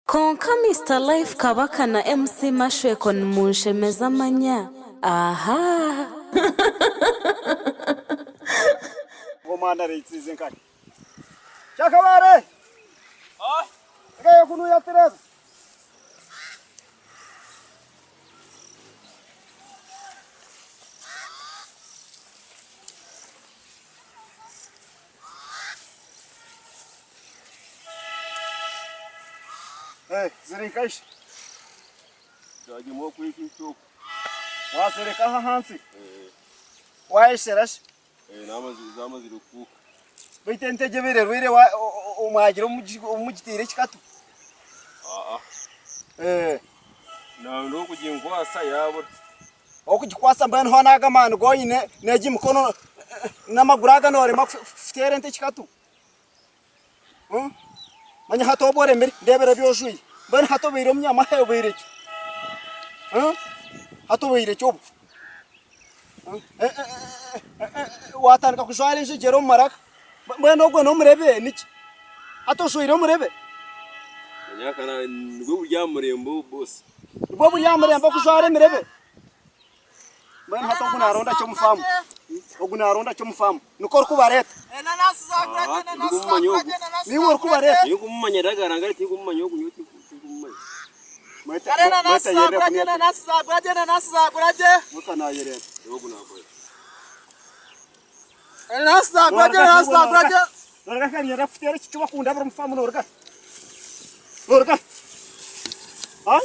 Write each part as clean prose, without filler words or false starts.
konka Mr Life kabaka na MC Mashweko munshemeza amanya aha ngomana reitsize nkani Chakabare ngaye kunu ya Teresa zirikaish Dajimo kwiki choko wasereka hansi waisherash nama zirukuka bitente bire rwire umwagira umugitire kikatu na ndo kujingwasa yabo okugikwasa mbana ho naga manu goyine neji mukono namaguraga nore mafutere nte kikatu manya hatobore mbere ndebera byoshuye mbana hatobire umnyama hebire ki hatobire cyobo watandika kujwara injigero mu maraka mbana nogwe no murebe niki atoshuire murebe nyakana nibwo buryamurembo boss nibwo buryamurembo kujwara murebe mbana hatoguna aronda cyo mufamu oguna aronda cyo mufamu nuko kubareta ni wor kubareta yuko mumanya dagaranga ati kumanya yo kunyuti kumanya Karena nasa braje mukana yere yoguna boy nasa braje norga kan yera futere cyo bakunda bro mufamu norga ha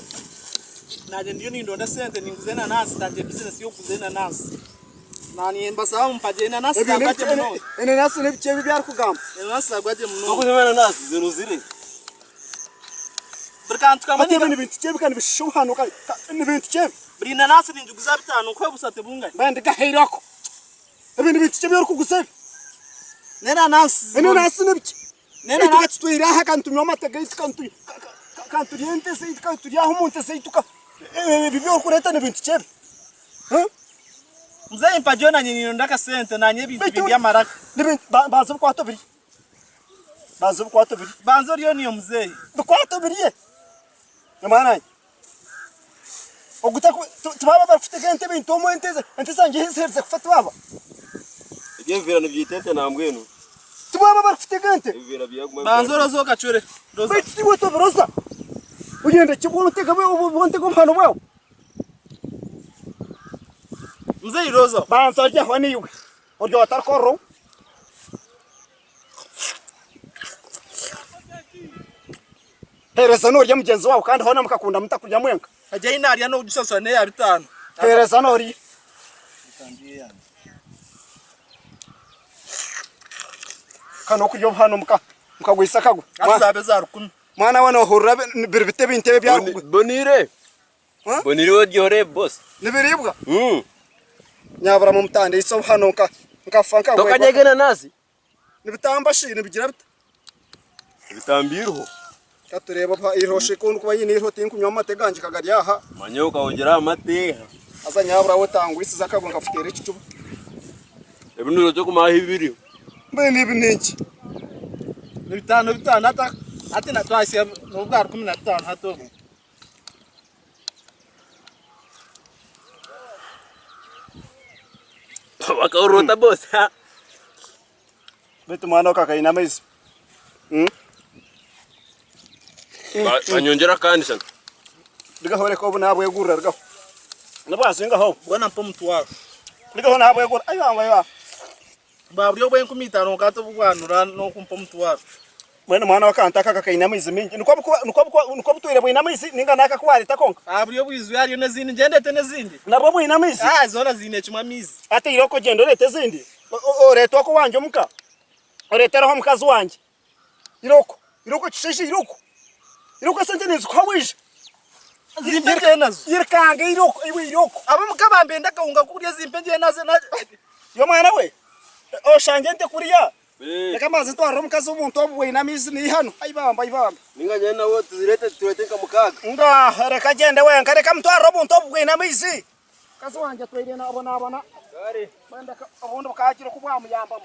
naje ndiyo ndonda sente ninguzena nasi tanje business yo kuzena nasi nani mbasa mpaje na nasi tagate muno ene nasi ne bice byar kugamba nasi tagate muno nokuzemana nasi zinuzire Berkantu kama ni bintu cebe kan bishuhano ka ni bintu cebe brina nasi ninjuguza bitanu kwe busate bunga bande gahirako bintu cebe yo kugusebe nena nasi ne bice nena nasi twira ha kan tumyo matega kan turiente se kan turiya humunte se tuka bibyo kureta ne bintu cebe mzee mpaje na nyinyi ndaka sente na nye bintu bya maraka ne bintu bazo kwato biri banzo riyo niyo mzee kwato biri Namana ogutako tubaba bafite gente bintu mo enteze nje hiserze kufata baba igevera nibyitete nambwenu tubaba bafite gente ivera byaguma banzo rozo kachure rozo biti woto brosa ugenda kibonte gabe ubonte ko mpano bwawe mzee rozo banzo rya hwani yuwe oryo watarkoro Hereza nori ya mugenzi wawe kandi hona mukakunda mutakurya mwenka aje inari no udusaswa ne ya bitanu hereza nori kano kuyo hano mukagwisa kago azabe za rukumi mwana wana hurra birbite bintebe bya bonire wodiore boss nibiribwa nyabara mu mutande iso hano nkafanka tokanyegena nasi nibitamba shine bigira bita bitambirho katureba pa iroshe kuntu kuba yini irho tinku nyama teganje kagari aha manyo kawongera amateha asa nyabura wotangwisi zakago nkafutere icuba ebinuro cyo kumaha ibiri mbe nibi niki bitanu ati na twasiya no bwa 15 hato wakaurota boss betu mwana kakaina mezi anyongera kandi sana digahore ko nabwe gurra digaho nabasinga ho bwana mpo mutwaro digaho nabwe gurra ayo babyo bwe 15 gato bugwanura no kumpo mutwaro mwene mwana wakantaka kakaina mezi mingi nuko butwire bwe namezi ninga naka kwalita konka abyo bwizu yari nezindi ngendete nezindi nabo bwe namezi zona zine chuma mizi ate iroko gendo lete zindi oreto ko wanje muka oretera ho mukazi wanje iroko chishishi iroko sente nizo kwawije zimpe nazo yirkanga iroko abamukabambe ndakaunga kurya zimpe nazo yo mwana we oshangente kuriya reka mazi twaro mukazi umuntu obwe namizi ni hano ayibamba ninga nyana wo turete kamukaga nga reka gende we reka mtwaro umuntu obwe namizi kazi wanje twire na abona gari banda abondo bakakira kubwa muyamba